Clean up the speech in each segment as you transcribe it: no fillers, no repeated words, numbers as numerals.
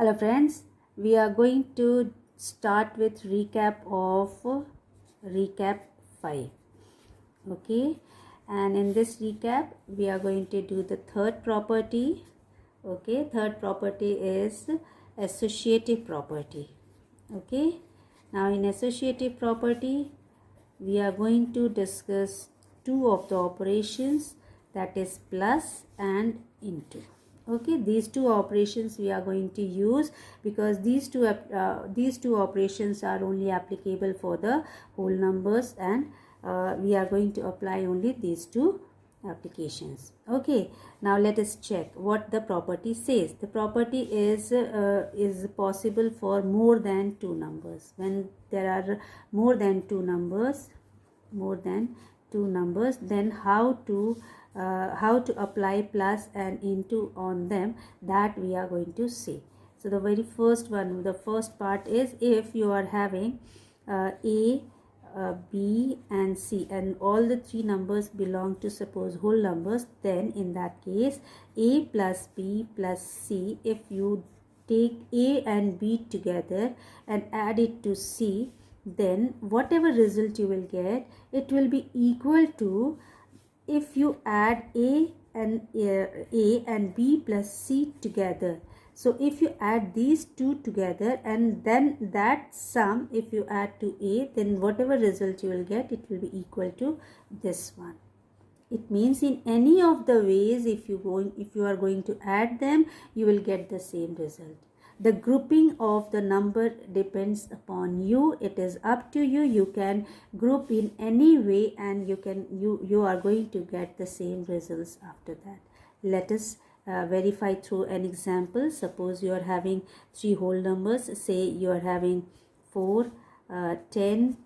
Hello friends, we are going to start with recap of recap 5. Okay, and in this recap we are going to do the third property. Okay, third property is associative property. Okay, now in associative property we are going to discuss two of the operations, that is plus and into. Okay, these two operations we are going to use because these two operations are only applicable for the whole numbers, and we are going to apply only these two applications. Okay, now let us check what the property says. The property is possible for more than two numbers. When there are more than two numbers, then how to apply plus and into on them, that we are going to see. So the very first one, the first part is, if you are having a, b and c, and all the three numbers belong to suppose whole numbers, then in that case a plus b plus c, if you take a and b together and add it to c, then whatever result you will get, it will be equal to if you add a and b plus c together. So if you add these two together and then that sum, if you add to a, then whatever result you will get, it will be equal to this one. It means in any of the ways, if you are going to add them, you will get the same result. The grouping of the number depends upon you. It is up to you. You can group in any way and you are going to get the same results after that. Let us verify through an example. Suppose you are having three whole numbers. Say you are having 4, 10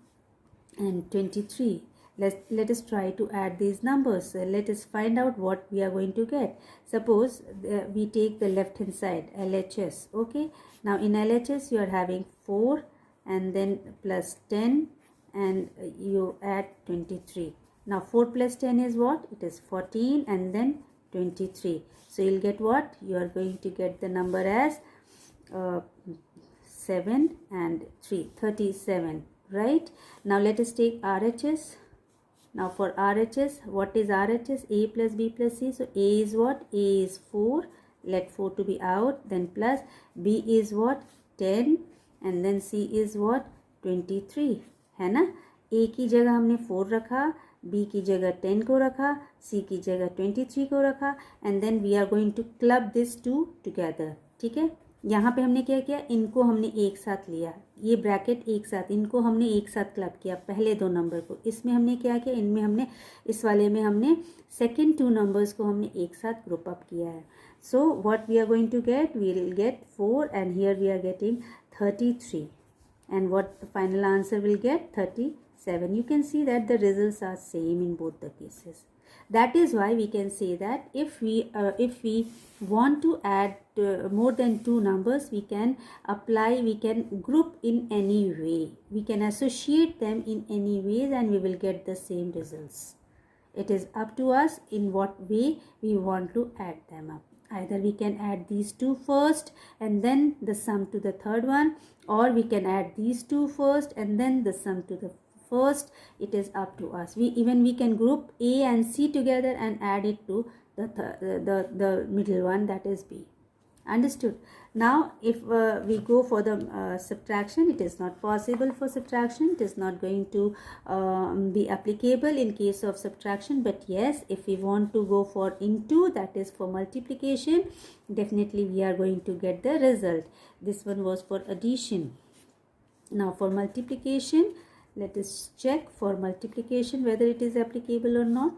and 23. Let us try to add these numbers. Let us find out what we are going to get. Suppose we take the left hand side, LHS. Okay, now in LHS you are having 4 and then plus 10 and you add 23. Now 4 plus 10 is what? It is 14 and then 23. So you'll get what? You are going to get the number as 7 and 3, 37. Right? Now let us take RHS. Now for RHS, what is RHS? A plus B plus C. So A is what? A is 4. Let 4 to be out. Then plus B is what? 10. And then C is what? 23. है ना? A की जगह हमने 4 रखा, B की जगह 10 को रखा, C की जगह 23 को रखा, and then we are going to club this two together. ठीक है? यहाँ पे हमने क्या किया? इनको हमने एक साथ लिया, ये ब्रैकेट एक साथ, इनको हमने एक साथ क्लब किया, पहले दो नंबर को. इसमें हमने क्या किया? इनमें हमने, इस वाले में हमने सेकेंड टू नंबर्स को हमने एक साथ ग्रुप अप किया है. So what we are going to get? We will get 4 and here we are getting 33. And what the final answer will get? 37. You can see that the results are same in both the cases. That is why we can say that if we want to add more than two numbers, we can group in any way. We can associate them in any ways and we will get the same results. It is up to us in what way we want to add them up. Either we can add these two first and then the sum to the third one, or we can add these two first and then the sum to the first. It is up to us. We can group A and C together and add it to the middle one, that is B. Understood? Now if we go for the subtraction, it is not possible for subtraction. It is not going to be applicable in case of subtraction. But yes, if we want to go for into, that is for multiplication, definitely we are going to get the result. This one was for addition. Now for multiplication, let us check for multiplication whether it is applicable or not.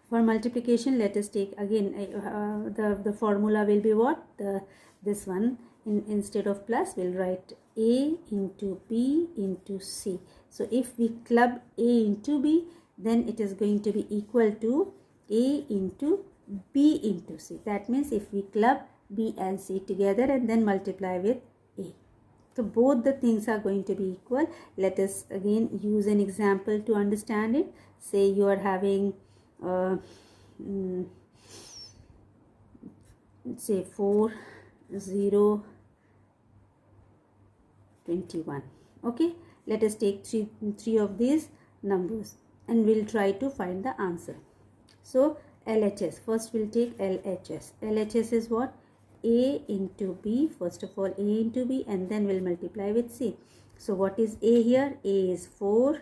For multiplication, let us take again the formula will be what? This one, instead of plus we'll write A into B into C. So if we club A into B, then it is going to be equal to A into B into C. That means if we club B and C together and then multiply with A, so both the things are going to be equal. Let us again use an example to understand it. Say you are having say 4 0, 21. Okay, let us take three of these numbers and we'll try to find the answer. So LHS, first we'll take LHS. LHS is what? A into B. First of all, A into B, and then we'll multiply with C. So what is A here? A is 4,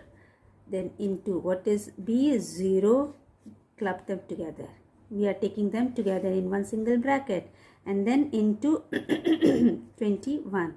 then into what is B is 0, club them together. We are taking them together in one single bracket, and then into 21.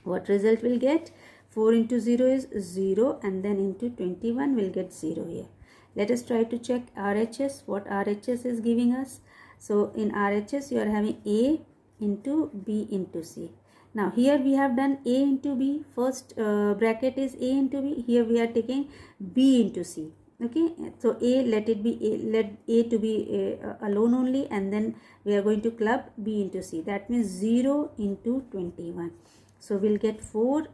What result will get? 4 into 0 is 0, and then into 21 will get 0 here. Let us try to check RHS, what RHS is giving us. So in RHS you are having A into B into C. Now here we have done A into B, first bracket is A into B, here we are taking B into C. Okay, so A, let it be A, let A to be alone only, and then we are going to club B into C. That means 0 into 21. So we'll get 4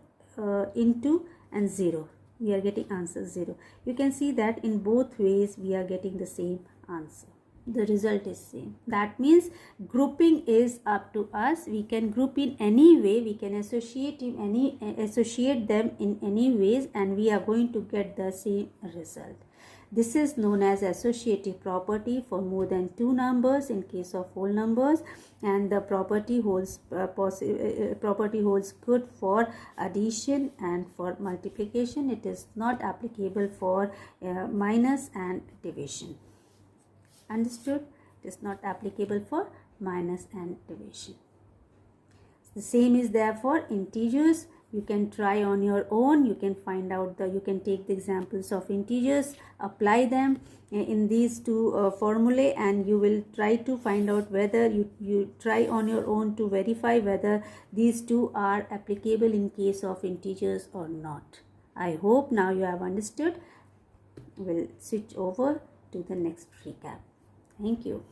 into and 0. We are getting answer 0. You can see that in both ways we are getting the same answer. The result is same. That means grouping is up to us. We can group in any way. We can associate them in any ways, and we are going to get the same result. This is known as associative property for more than two numbers in case of whole numbers, and the property holds good for addition and for multiplication. It is not applicable for minus and division. Understood? It is not applicable for minus and division. The same is there for integers. You can try on your own. You can find out you can take the examples of integers, apply them in these two formulae, and you will try to find out whether you try on your own to verify whether these two are applicable in case of integers or not. I hope now you have understood. We'll switch over to the next recap. Thank you.